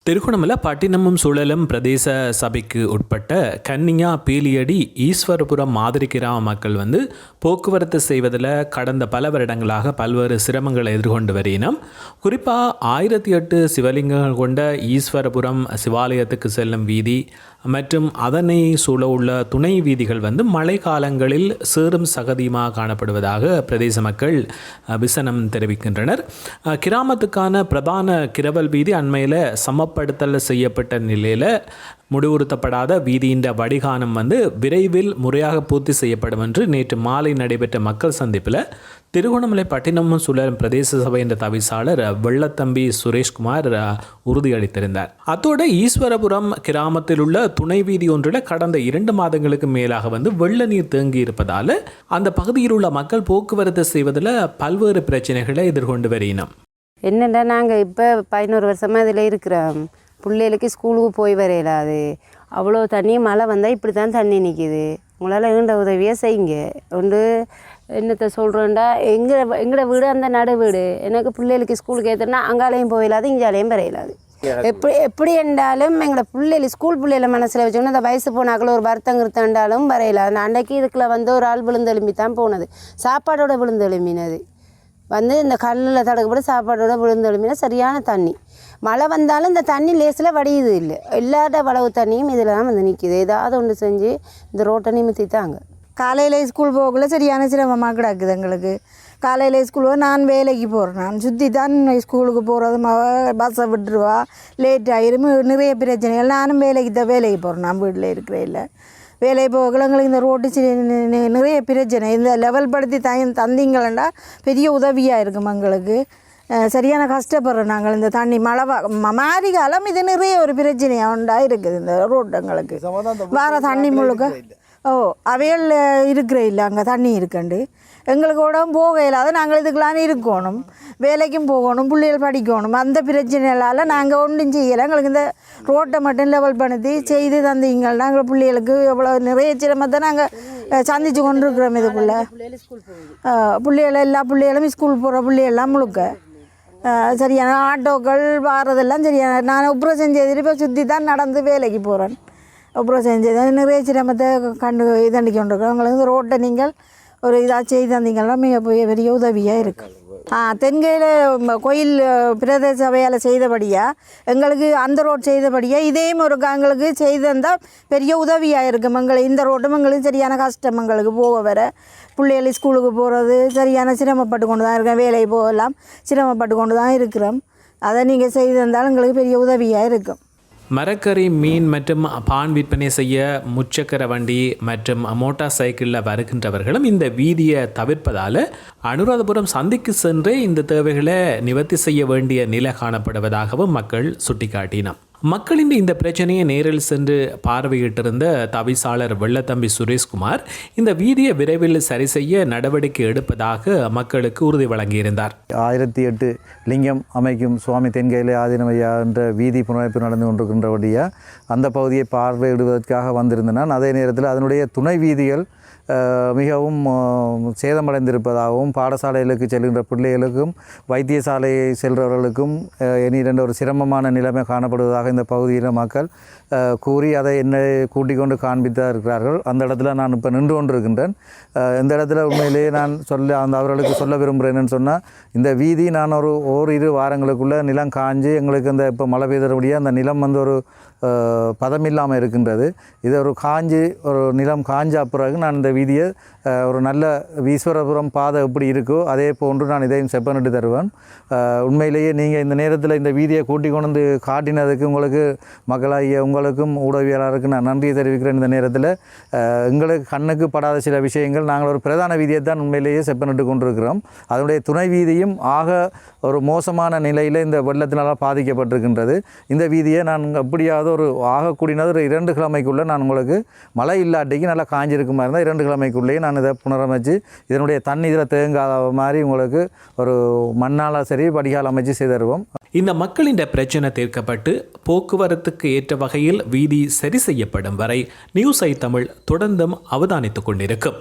திருகோணமலை பட்டினமும் சூழலும் பிரதேச சபைக்கு உட்பட்ட கன்னியா பீலியடி ஈஸ்வரபுரம் மாதிரி கிராம மக்கள் போக்குவரத்து செய்வதில் கடந்த பல வருடங்களாக பல்வேறு சிரமங்களை எதிர்கொண்டு வரையினம். குறிப்பாக 1008 சிவலிங்கங்கள் கொண்ட ஈஸ்வரபுரம் சிவாலயத்துக்கு செல்லும் வீதி மற்றும் அதனை சூழ உள்ள துணை வீதிகள் மழை காலங்களில் சேறும் சகதியுமாக காணப்படுவதாக பிரதேச மக்கள் விசனம் தெரிவிக்கின்றனர். கிராமத்துக்கான பிரதான கிரவல் வீதி அண்மையில் சமப்படுத்தல் செய்யப்பட்ட நிலையில் முடிவுறுத்தப்படாத வீதியின் வடிகானம் விரைவில் முறையாக பூர்த்தி செய்யப்படும் என்று நேற்று மாலை நடைபெற்ற மக்கள் சந்திப்பில் திருகோணமலை பட்டினமும் சூழலும் பிரதேச சபையின் தவிசாளர் வெள்ளத்தம்பி சுரேஷ்குமார் உறுதியளித்திருந்தார். அத்தோடு ஈஸ்வரபுரம் கிராமத்தில் உள்ள துணை வீதி ஒன்றில் கடந்த 2 மாதங்களுக்கு மேலாக வெள்ள நீர் தேங்கி இருப்பதால் அந்த பகுதியில் உள்ள மக்கள் போக்குவரத்து செய்வதில் பல்வேறு பிரச்சனைகளை எதிர்கொண்டு வருகினோம். என்னென்னா நாங்கள் இப்போ 11 வருஷமாக இதில் இருக்கிறோம். பிள்ளைகளுக்கு ஸ்கூலுக்கு போய் வரையலாது. அவ்வளோ தண்ணி மழை வந்தால் இப்படி தான் தண்ணி நிற்கிது. உங்களால் ஏண்ட உதவியாக செய்யுங்க. ஒன்று என்னத்தை சொல்கிறோண்டா, எங்களோட வீடு அந்த நடு வீடு. எனக்கு பிள்ளைகளுக்கு ஸ்கூலுக்கு ஏற்றுனா அங்காலையும் போயிடாது, இங்காலையும் வரையலாது. எப்படி என்றாலும் எங்களோட பிள்ளைகள் ஸ்கூல் பிள்ளைகளை மனசில் வச்சோன்னா இந்த வயசு போனாக்கள் ஒரு வருத்தம் இருந்தாலும் வரையலாது. அந்த அன்றைக்கு இதுக்குள்ள ஒரு ஆள் விழுந்தெலும்பி தான் போனது, சாப்பாடோட விழுந்தெலும்பினது. இந்த கல்லில் தடுக்கப்பட்டு சாப்பாடோட விழுந்தெலும்பினா சரியான தண்ணி. மழை வந்தாலும் இந்த தண்ணி லேசில் வடியுது இல்லை. எல்லாரோட வளவு தண்ணியும் இதில் தான் நிற்கிது. ஏதாவது ஒன்று செஞ்சு இந்த ரோட்டை நிமித்தித்தாங்க. காலையில் ஸ்கூல் போகக்குள்ள சரியான சிரமமாக கிடக்குது எங்களுக்கு. காலையில் ஸ்கூல் நான் வேலைக்கு போகிறேன். நான் சுற்றி தான் ஸ்கூலுக்கு போகிறது, பஸ்ஸை விட்டுருவா, லேட் ஆகிரும், நிறைய பிரச்சனைகள். நானும் வேலைக்கு போகிறேன். நான் வீட்டில் இருக்கிறேன். இல்லை வேலை போகல எங்களுக்கு இந்த ரோட்டு நிறைய பிரச்சனை. இந்த லெவல் படுத்தி தந்தீங்களா பெரிய உதவியாக இருக்கும் எங்களுக்கு. சரியான கஷ்டப்படுறோம் நாங்கள். இந்த தண்ணி மழை மாறி காலம் இது நிறைய ஒரு பிரச்சனையாக உண்டா இருக்குது இந்த ரோட்டங்களுக்கு. வேறு தண்ணி முழுக்க அவைகள் இருக்கிற இல்லை, அங்கே தண்ணி இருக்கண்டு எங்களுக்கு கூட போக இல்லாத. நாங்கள் இதுக்கெல்லாம் இருக்கணும், வேலைக்கும் போகணும், பிள்ளைகள் படிக்கணும். அந்த பிரச்சனைகளால் நாங்கள் ஒன்றும் செய்யலை. எங்களுக்கு இந்த ரோட்டை மட்டும் லெவல் பண்ணி செய்து தந்தீங்கன்னா எங்கள் பிள்ளைகளுக்கு எவ்வளோ நிறைய சிரமத்தை நாங்கள் சந்தித்து கொண்டிருக்கிறோம். இதுக்குள்ளே பிள்ளைகள் எல்லா பிள்ளைகளும் ஸ்கூல் போகிற பிள்ளைகள்லாம் முழுக்க சரியான ஆட்டோக்கள் வாரதெல்லாம் சரியான. நான் உப்ரோசம் செய்து இப்போ சுற்றி தான் நடந்து வேலைக்கு போகிறேன். உப்ரோசம் செய்து நிறைய சிரமத்தை இதண்டி கொண்டிருக்கிறோம். உங்களுக்கு ரோட்டை நீங்கள் ஒரு இதாக செய்து தந்தீங்கன்னா மிக பெரிய உதவியாக இருக்குது. தென்கையில் கோயில் பிரதேச சபையால் செய்தபடியாக எங்களுக்கு அந்த ரோட் செய்தபடியாக இதேயும் ஒரு எங்களுக்கு செய்து தந்தால் பெரிய உதவியாக இருக்கும். இந்த ரோட்டும் எங்களுக்கு சரியான கஷ்டம். எங்களுக்கு போக வர பிள்ளைகள் ஸ்கூலுக்கு போகிறது சரியான சிரமப்பட்டு கொண்டு தான் இருக்கேன். வேலை போகலாம் சிரமப்பட்டு கொண்டு தான் இருக்கிறோம். அதை நீங்கள் செய்து தந்தாலும் எங்களுக்கு பெரிய உதவியாக இருக்கும். மரக்கறி, மீன் மற்றும் பான் விற்பனை செய்ய முச்சக்கர வண்டி மற்றும் மோட்டார் சைக்கிளில் வருகின்றவர்களும் இந்த வீதியை தவிர்ப்பதால் அனுராதபுரம் சந்திக்கு சென்று இந்த தேவைகளை நிவர்த்தி செய்ய வேண்டிய நிலை காணப்படுவதாகவும் மக்கள் சுட்டிக்காட்டினார். மக்களின் இந்த பிரச்சனையை நேரில் சென்று பார்வையிட்டிருந்த தவிசாளர் வெள்ளத்தம்பி சுரேஷ்குமார் இந்த வீதியை விரைவில் சரி செய்ய நடவடிக்கை எடுப்பதாக மக்களுக்கு உறுதி வழங்கியிருந்தார். 1008 லிங்கம் அமைக்கும் சுவாமி தென்கையிலே ஆதீனமையா என்ற வீதி புனரமைப்பு நடந்து கொண்டிருக்கின்றபடியாக அந்த பகுதியை பார்வையிடுவதற்காக வந்திருந்தேன். அதே நேரத்தில் அதனுடைய துணை வீதிகள் மிகவும் சேதமடைந்திருப்பதாகவும் பாடசாலைகளுக்கு செல்கின்ற பிள்ளைகளுக்கும் வைத்தியசாலை செல்பவர்களுக்கும் இனி ஒரு சிரமமான நிலைமை காணப்படுவதாக இந்த பகுதியில் மக்கள் கூறி அதை என்னை கூட்டிக் கொண்டு காண்பித்தான் இருக்கிறார்கள். அந்த இடத்துல நான் இப்போ நின்று கொண்டிருக்கின்றேன். இந்த இடத்துல உண்மையிலேயே நான் அவர்களுக்கு சொல்ல விரும்புகிறேன்னு சொன்னால், இந்த வீதி நான் ஓரிரு வாரங்களுக்குள்ளே நிலம் காஞ்சி எங்களுக்கு அந்த இப்போ மழை பெய்தபடியாக அந்த நிலம் ஒரு பதமில்லாமல் இருக்கின்றது. இது ஒரு நிலம் காஞ்ச பிறகு நான் இந்த வீதியை ஒரு நல்ல ஈஸ்வரபுரம் பாதை எப்படி இருக்கோ அதே போன்று நான் இதையும் செப்பனிட்டு தருவேன். உண்மையிலேயே நீங்கள் இந்த நேரத்தில் இந்த வீதியை கூட்டி கொண்டு காட்டினதுக்கு உங்களுக்கு மக்களாகிய உங்களுக்கும் ஊடகவியலாளருக்கு நான் நன்றியை தெரிவிக்கிறேன். இந்த நேரத்தில் எங்களுக்கு கண்ணுக்கு படாத சில விஷயங்கள் நாங்கள் ஒரு பிரதான வீதியை தான் உண்மையிலேயே செப்பனிட்டு கொண்டிருக்கிறோம். அதனுடைய துணை வீதியும் ஒரு மோசமான நிலையில் இந்த வெள்ளத்தினால் பாதிக்கப்பட்டிருக்கின்றது. இந்த வீதியை நான் எப்படியாவது ஆகக்கூடியது ஒரு 2 கிழமைக்குள்ளே நான் உங்களுக்கு மழை இல்லாட்டிக்கு நல்லா காஞ்சிருக்குமா இருந்தால் 2 கிழமைக்குள்ளேயே நான் இதை புனரமைச்சு இதனுடைய தண்ணி இதில் தேங்காத மாதிரி உங்களுக்கு ஒரு மண்ணால் சரி வடிகால் அமைச்சு செய்து தருவோம். இந்த மக்களின் பிரச்சனை தீர்க்கப்பட்டு போக்குவரத்துக்கு ஏற்ற வகையில் வீதி சரி செய்யப்படும் வரை நியூஸ் ஐ தமிழ் தொடர்ந்தும் அவதானித்துக் கொண்டிருக்கும்.